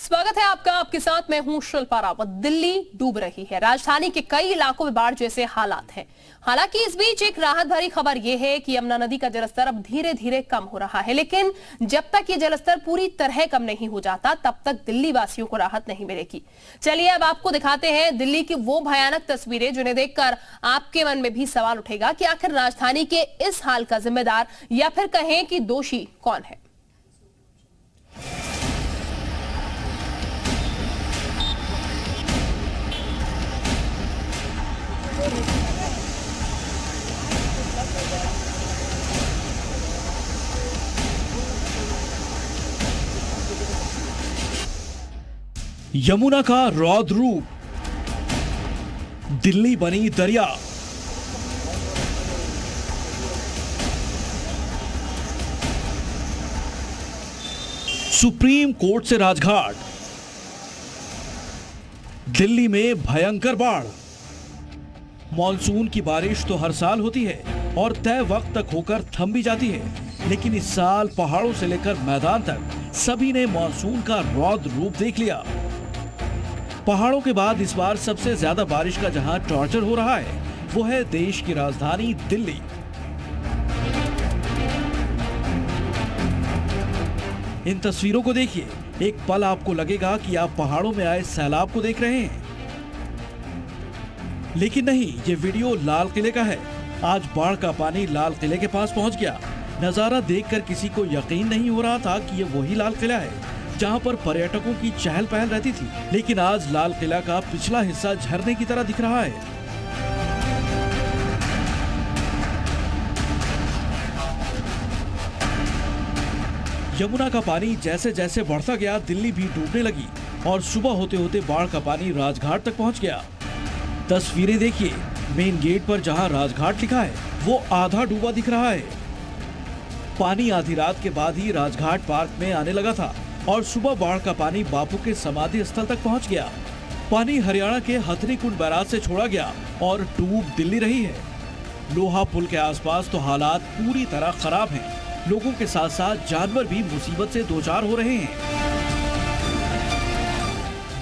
स्वागत है आपका। आपके साथ मैं हूं शिल्पा रावत। दिल्ली डूब रही है। राजधानी के कई इलाकों में बाढ़ जैसे हालात हैं। हालांकि इस बीच एक राहत भरी खबर यह है कि यमुना नदी का जलस्तर अब धीरे धीरे कम हो रहा है, लेकिन जब तक ये जलस्तर पूरी तरह कम नहीं हो जाता तब तक दिल्ली वासियों को राहत नहीं मिलेगी। चलिए अब आपको दिखाते हैं दिल्ली की वो भयानक तस्वीरें जिन्हें देखकर आपके मन में भी सवाल उठेगा कि आखिर राजधानी के इस हाल का जिम्मेदार या फिर कहें कि दोषी कौन है। यमुना का रौद्र रूप, दिल्ली बनी दरिया। सुप्रीम कोर्ट से राजघाट, दिल्ली में भयंकर बाढ़। मॉनसून की बारिश तो हर साल होती है और तय वक्त तक होकर थम भी जाती है, लेकिन इस साल पहाड़ों से लेकर मैदान तक सभी ने मॉनसून का रौद्र रूप देख लिया। पहाड़ों के बाद इस बार सबसे ज्यादा बारिश का जहां टॉर्चर हो रहा है वो है देश की राजधानी दिल्ली। इन तस्वीरों को देखिए, एक पल आपको लगेगा कि आप पहाड़ों में आए सैलाब को देख रहे हैं, लेकिन नहीं, ये वीडियो लाल किले का है। आज बाढ़ का पानी लाल किले के पास पहुंच गया। नजारा देखकर किसी को यकीन नहीं हो रहा था कि ये वही लाल किला है जहां पर पर्यटकों की चहल पहल रहती थी, लेकिन आज लाल किला का पिछला हिस्सा झरने की तरह दिख रहा है। यमुना का पानी जैसे जैसे बढ़ता गया, दिल्ली भी डूबने लगी और सुबह होते होते बाढ़ का पानी राजघाट तक पहुंच गया। तस्वीरें देखिए, मेन गेट पर जहां राजघाट लिखा है वो आधा डूबा दिख रहा है। पानी आधी रात के बाद ही राजघाट पार्क में आने लगा था और सुबह बाढ़ का पानी बापू के समाधि स्थल तक पहुंच गया। पानी हरियाणा के हथनी कुंड बैराज से छोड़ा गया और डूब दिल्ली रही है। लोहा पुल के आसपास तो हालात पूरी तरह खराब हैं। लोगों के साथ साथ जानवर भी मुसीबत से दो चार हो रहे हैं।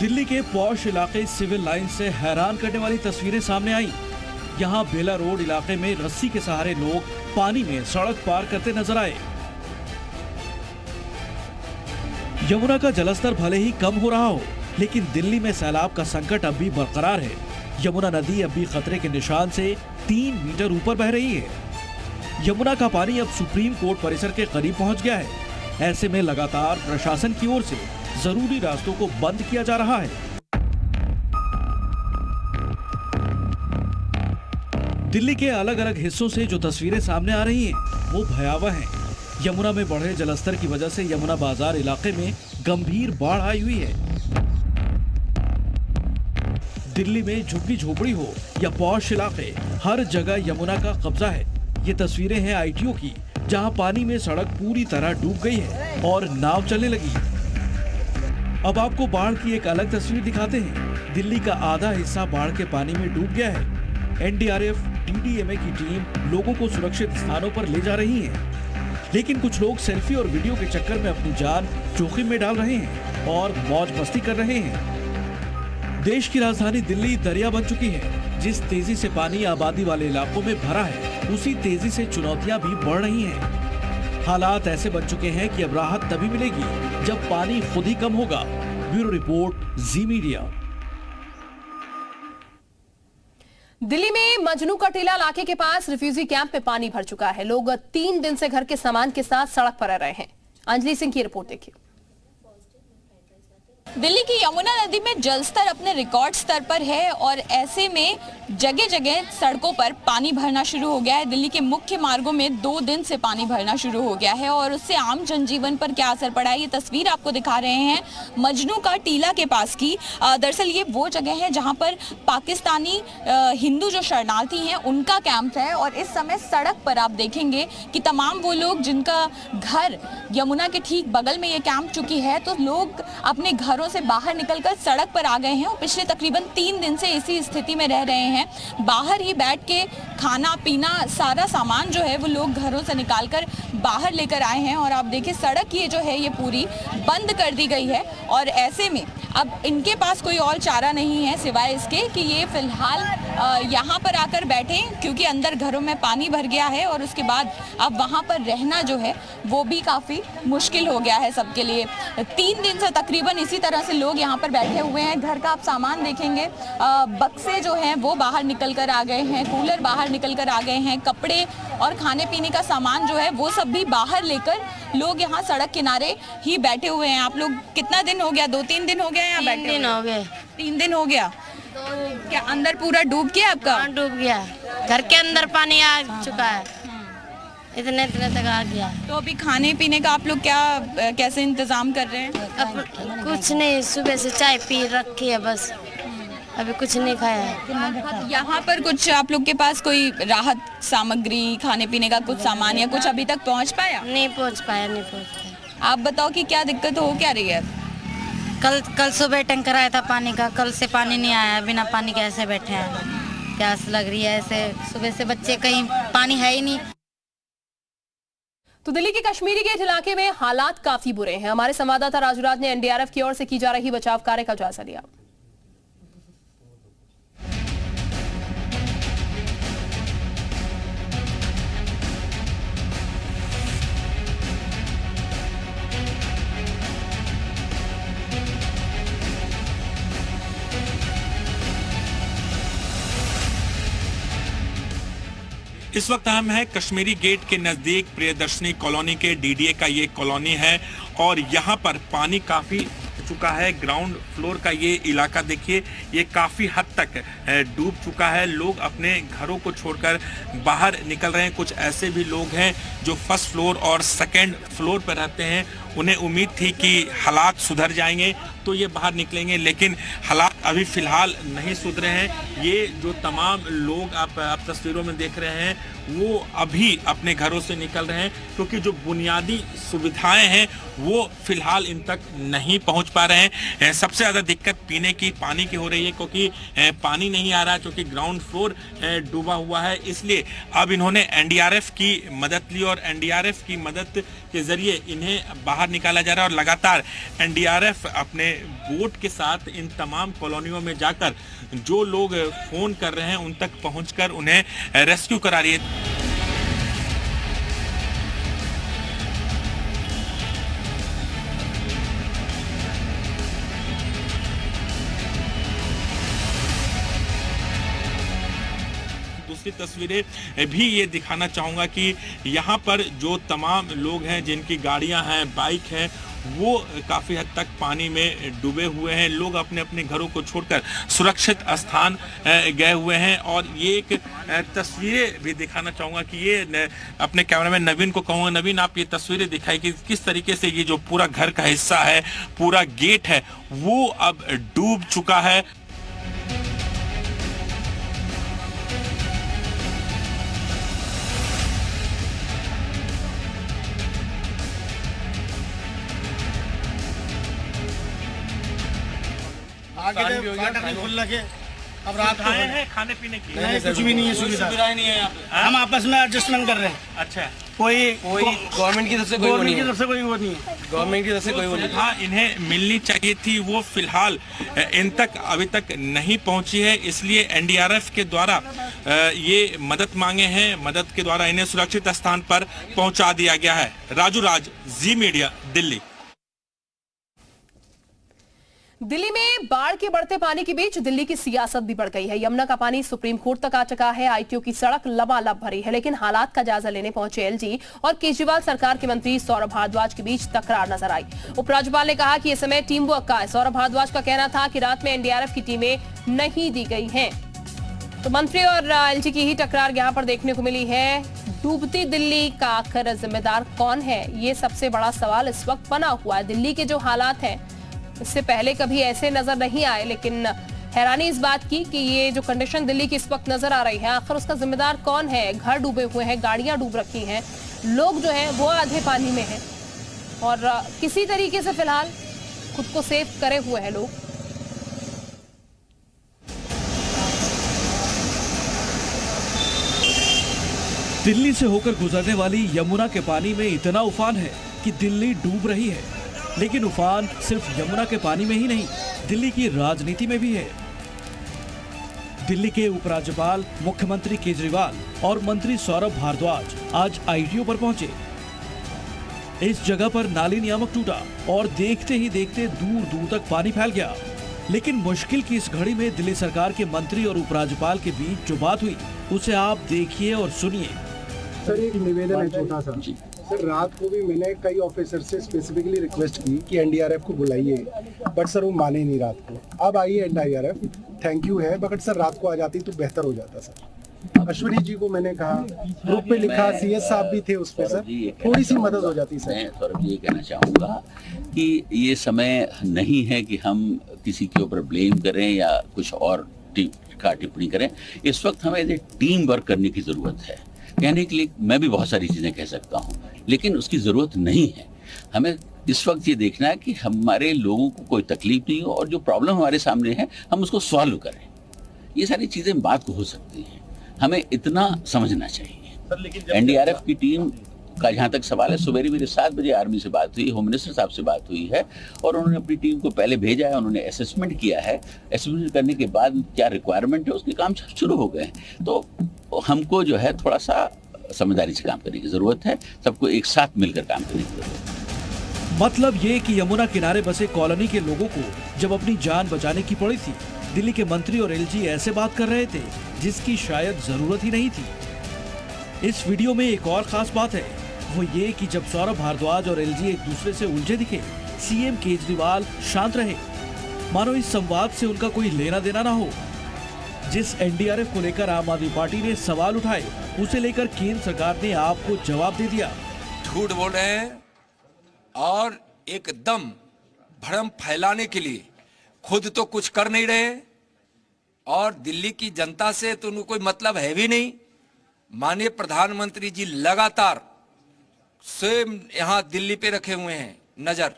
दिल्ली के पॉश इलाके सिविल लाइन से हैरान करने वाली तस्वीरें सामने आई। यहाँ बेला रोड इलाके में रस्सी के सहारे लोग पानी में सड़क पार करते नजर आए। यमुना का जलस्तर भले ही कम हो रहा हो, लेकिन दिल्ली में सैलाब का संकट अब भी बरकरार है। यमुना नदी अब भी खतरे के निशान से 3 मीटर ऊपर बह रही है। यमुना का पानी अब सुप्रीम कोर्ट परिसर के करीब पहुंच गया है। ऐसे में लगातार प्रशासन की ओर से जरूरी रास्तों को बंद किया जा रहा है। दिल्ली के अलग अलग हिस्सों से जो तस्वीरें सामने आ रही हैं, वो भयावह हैं। यमुना में बढ़े जलस्तर की वजह से यमुना बाजार इलाके में गंभीर बाढ़ आई हुई है। दिल्ली में झुग्गी झोपड़ी हो या पॉश इलाके, हर जगह यमुना का कब्जा है। ये तस्वीरें हैं आईटीओ की, जहां पानी में सड़क पूरी तरह डूब गई है और नाव चलने लगी है। अब आपको बाढ़ की एक अलग तस्वीर दिखाते हैं। दिल्ली का आधा हिस्सा बाढ़ के पानी में डूब गया है। एनडीआरएफ, टीडीएमए की टीम लोगों को सुरक्षित स्थानों पर ले जा रही है, लेकिन कुछ लोग सेल्फी और वीडियो के चक्कर में अपनी जान जोखिम में डाल रहे हैं और मौज मस्ती कर रहे हैं। देश की राजधानी दिल्ली दरिया बन चुकी है। जिस तेजी से पानी आबादी वाले इलाकों में भरा है, उसी तेजी से चुनौतियां भी बढ़ रही हैं। हालात ऐसे बन चुके हैं कि अब राहत तभी मिलेगी जब पानी खुद ही कम होगा। ब्यूरो रिपोर्ट, जी मीडिया। दिल्ली में मजनू का टीला इलाके के पास रिफ्यूजी कैंप में पानी भर चुका है। लोग 3 दिन से घर के सामान के साथ सड़क पर रह रहे हैं। अंजलि सिंह की रिपोर्ट देखिए। दिल्ली की यमुना नदी में जलस्तर अपने रिकॉर्ड स्तर पर है और ऐसे में जगह जगह सड़कों पर पानी भरना शुरू हो गया है। दिल्ली के मुख्य मार्गों में 2 दिन से पानी भरना शुरू हो गया है और उससे आम जनजीवन पर क्या असर पड़ा है, ये तस्वीर आपको दिखा रहे हैं मजनू का टीला के पास की। दरअसल ये वो जगह है जहां पर पाकिस्तानी हिंदू जो शरणार्थी हैं उनका कैंप है और इस समय सड़क पर आप देखेंगे कि तमाम वो लोग जिनका घर यमुना के ठीक बगल में ये कैंप चुकी है, तो लोग अपने घरों से बाहर निकलकर सड़क पर आ गए हैं और पिछले तकरीबन 3 दिन से इसी स्थिति में रह रहे हैं। बाहर ही बैठ के खाना पीना सारा सामान जो है वो लोग घरों से निकालकर बाहर लेकर आए हैं और आप देखिए सड़क ये जो है ये पूरी बंद कर दी गई है और ऐसे में अब इनके पास कोई और चारा नहीं है सिवाय इसके कि ये फिलहाल यहाँ पर आकर बैठें, क्योंकि अंदर घरों में पानी भर गया है और उसके बाद अब वहाँ पर रहना जो है वो भी काफ़ी मुश्किल हो गया है सबके लिए। 3 दिन से तकरीबन इसी तरह से लोग यहाँ पर बैठे हुए हैं। घर का आप सामान देखेंगे, बक्से जो हैं वो बाहर निकल कर आ गए हैं, कूलर बाहर निकल कर आ गए हैं, कपड़े और खाने पीने का सामान जो है वो सब भी बाहर लेकर लोग यहाँ सड़क किनारे ही बैठे हुए हैं। आप लोग कितना दिन हो गया? 2-3 दिन हो गया यहाँ बैठे? 3 दिन हो गए। 3 दिन हो गया। क्या अंदर पूरा डूब गया आपका? हाँ, डूब गया। घर के अंदर पानी आ चुका है, इतने तक आ गया। तो अभी खाने पीने का आप लोग क्या कैसे इंतजाम कर रहे हैं? अब कुछ नहीं, सुबह से चाय पी रखी है बस, अभी कुछ नहीं खाया है। यहाँ पर कुछ आप लोग के पास कोई राहत सामग्री, खाने पीने का कुछ सामान या कुछ अभी तक पहुँच पाया? नहीं पहुँच पाया। आप बताओ कि क्या दिक्कत हो क्या रही है? कल सुबह टैंकर आया था पानी का, कल से पानी नहीं आया। बिना पानी के ऐसे बैठे हैं, प्यास लग रही है ऐसे। सुबह से बच्चे कहीं पानी है ही नहीं। तो दिल्ली के कश्मीरी गेट इलाके में हालात काफी बुरे हैं। हमारे संवाददाता राजूराज ने एनडीआरएफ की ओर से की जा रही बचाव कार्य का जायजा लिया। इस वक्त हम हैं कश्मीरी गेट के नजदीक प्रियदर्शनी कॉलोनी के डीडीए का ये कॉलोनी है और यहाँ पर पानी काफी चुका है। ग्राउंड फ्लोर का ये इलाका देखिए, ये काफी हद तक डूब चुका है। लोग अपने घरों को छोड़कर बाहर निकल रहे हैं। कुछ ऐसे भी लोग हैं जो फर्स्ट फ्लोर और सेकंड फ्लोर पर रहते हैं। उन्हें उम्मीद थी कि हालात सुधर जाएंगे तो ये बाहर निकलेंगे, लेकिन हालात अभी फिलहाल नहीं सुधरे हैं। ये जो तमाम लोग आप तस्वीरों में देख रहे हैं वो अभी अपने घरों से निकल रहे हैं, क्योंकि जो बुनियादी सुविधाएं हैं वो फिलहाल इन तक नहीं पहुंच पा रहे हैं। सबसे ज़्यादा दिक्कत पीने की पानी की हो रही है, क्योंकि पानी नहीं आ रहा, क्योंकि ग्राउंड फ्लोर डूबा हुआ है। इसलिए अब इन्होंने एनडीआरएफ की मदद ली और एनडीआरएफ की मदद के जरिए इन्हें बाहर निकाला जा रहा है और लगातार एनडीआरएफ अपने बोट के साथ इन तमाम कॉलोनियों में जाकर जो लोग फोन कर रहे हैं उन तक पहुंचकर उन्हें रेस्क्यू करा रही है। दूसरी तस्वीरें भी ये दिखाना चाहूँगा कि यहाँ पर जो तमाम लोग हैं जिनकी गाड़ियाँ हैं, बाइक हैं, वो काफ़ी हद तक पानी में डूबे हुए हैं। लोग अपने अपने घरों को छोड़कर सुरक्षित स्थान गए हुए हैं। और ये एक तस्वीरें भी दिखाना चाहूँगा कि ये अपने कैमरामैन नवीन को कहूँगा, नवीन आप ये तस्वीरें दिखाई कि किस तरीके से ये जो पूरा घर का हिस्सा है, पूरा गेट है, वो अब डूब चुका है। आगे खुल लगे, अब रात को हैं खाने पीने की नहीं, कुछ भी नहीं है, सुविधाएं नहीं है यहाँ पे। हम आपस में एडजस्टमेंट कर रहे हैं। अच्छा, कोई गवर्नमेंट की तरफ से कोई वो नहीं है। गवर्नमेंट की तरफ से कोई वो नहीं। हाँ, इन्हें मिलनी चाहिए थी, वो फिलहाल इन तक अभी तक नहीं पहुंची है। इसलिए एनडीआरएफ के द्वारा ये मदद मांगे हैं, मदद के द्वारा इन्हें सुरक्षित स्थान पर पहुंचा दिया गया है। राजू राज, जी मीडिया, दिल्ली। दिल्ली में बाढ़ के बढ़ते पानी के बीच दिल्ली की सियासत भी बढ़ गई है। यमुना का पानी सुप्रीम कोर्ट तक आ चुका है। आईटीओ की सड़क लबालब भरी है, लेकिन हालात का जायजा लेने पहुंचे एलजी और केजरीवाल सरकार के मंत्री सौरभ भारद्वाज के बीच तकरार नजर आई। उपराज्यपाल ने कहा कि यह समय टीम वर्क का है। सौरभ भारद्वाज का कहना था कि रात में एनडीआरएफ की टीमें नहीं दी गई हैं। तो मंत्री और एलजी की ही टकरार यहां पर देखने को मिली है। डूबती दिल्ली का आखिर जिम्मेदार कौन है, ये सबसे बड़ा सवाल इस वक्त बना हुआ है। दिल्ली के जो हालात हैं इससे पहले कभी ऐसे नजर नहीं आए, लेकिन हैरानी इस बात की कि ये जो कंडीशन दिल्ली की इस वक्त नजर आ रही है, आखिर उसका जिम्मेदार कौन है। घर डूबे हुए हैं, गाड़ियां डूब रखी हैं, लोग जो हैं वो आधे पानी में हैं और किसी तरीके से फिलहाल खुद को सेव करे हुए हैं लोग। दिल्ली से होकर गुजरने वाली यमुना के पानी में इतना उफान है कि दिल्ली डूब रही है। लेकिन उफान सिर्फ यमुना के पानी में ही नहीं, दिल्ली की राजनीति में भी है। दिल्ली के उपराज्यपाल मुख्यमंत्री केजरीवाल और मंत्री सौरभ भारद्वाज आज आईटीओ पर पहुंचे। इस जगह पर नाली नियामक टूटा और देखते ही देखते दूर दूर तक पानी फैल गया। लेकिन मुश्किल की इस घड़ी में दिल्ली सरकार के मंत्री और उपराज्यपाल के बीच जो बात हुई उसे आप देखिए और सुनिए। सर एक निवेदन है छोटा सा। सर रात को भी मैंने कई ऑफिसर से स्पेसिफिकली रिक्वेस्ट की कि एनडीआरएफ को बुलाइए, बट सर वो माने नहीं रात को। अब आई है एनडीआरएफ, थैंक यू है, बट सर रात को आ जाती तो बेहतर हो जाता। सर अश्विनी जी को मैंने कहा, ग्रुप पे लिखा, सीएस साहब भी थे उस पे, सर थोड़ी सी मदद हो जाती। सर मैं सौरभ जी ये कहना चाहूँगा कि ये समय नहीं है कि हम किसी के ऊपर ब्लेम करें या कुछ और टिप्पणी करें। इस वक्त हमें टीम वर्क करने की ज़रूरत है। कहने के लिए मैं भी बहुत सारी चीज़ें कह सकता हूँ, लेकिन उसकी ज़रूरत नहीं है। हमें इस वक्त ये देखना है कि हमारे लोगों को कोई तकलीफ नहीं हो और जो प्रॉब्लम हमारे सामने है हम उसको सॉल्व करें। ये सारी चीज़ें बात को हो सकती हैं, हमें इतना समझना चाहिए। एनडीआरएफ की टीम का जहाँ तक सवाल है, सुबह मेरे 7 बजे आर्मी से बात हुई, होम मिनिस्टर साहब से बात हुई है और उन्होंने अपनी टीम को पहले भेजा है, उन्होंने असेसमेंट किया है। असेसमेंट करने के बाद क्या रिक्वायरमेंट है उसके काम शुरू हो गए। तो हमको जो है थोड़ा सा समझदारी से काम करने की जरूरत है, सबको एक साथ मिलकर काम करने की जरूरत है। मतलब ये कि यमुना किनारे बसे कॉलोनी के लोगों को जब अपनी जान बचाने की पड़ी थी, दिल्ली के मंत्री और एलजी ऐसे बात कर रहे थे जिसकी शायद जरूरत ही नहीं थी। इस वीडियो में एक और खास बात है, वो ये कि जब सौरभ भारद्वाज और एलजी एक दूसरे से उलझे दिखे, सीएम केजरीवाल शांत रहे, मानो इस संवाद से उनका कोई लेना देना ना हो। जिस एनडीआरएफ को लेकर आम आदमी पार्टी ने सवाल उठाए, उसे लेकर केंद्र सरकार ने आपको जवाब दे दिया। झूठ बोल रहे हैं और एकदम भ्रम फैलाने के लिए खुद तो कुछ कर नहीं रहे और दिल्ली की जनता से तो उनको कोई मतलब है भी नहीं। माननीय प्रधानमंत्री जी लगातार स्वयं यहाँ दिल्ली पे रखे हुए हैं नजर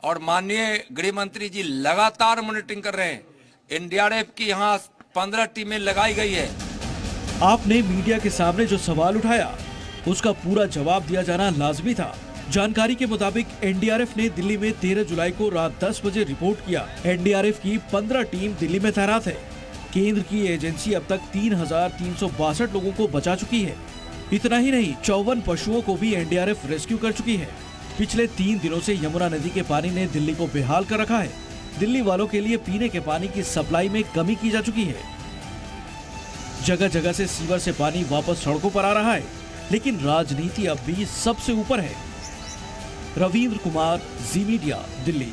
और माननीय गृह मंत्री जी लगातार मॉनिटरिंग कर रहे हैं। एनडीआरएफ की यहाँ 15 टीमें लगाई गई है। आपने मीडिया के सामने जो सवाल उठाया उसका पूरा जवाब दिया जाना लाजमी था। जानकारी के मुताबिक एनडीआरएफ ने दिल्ली में 13 जुलाई को रात 10 बजे रिपोर्ट किया। एनडीआरएफ की 15 टीम दिल्ली में तैनात है। केंद्र की एजेंसी अब तक 3,362 लोगों को बचा चुकी है। इतना ही नहीं, 54 पशुओं को भी एनडीआरएफ रेस्क्यू कर चुकी है। पिछले 3 दिनों से यमुना नदी के पानी ने दिल्ली को बेहाल कर रखा है। दिल्ली वालों के लिए पीने के पानी की सप्लाई में कमी की जा चुकी है। जगह जगह से सीवर से पानी वापस सड़कों पर आ रहा है, लेकिन राजनीति अब भी सबसे ऊपर है। रविंद्र कुमार, जी मीडिया, दिल्ली।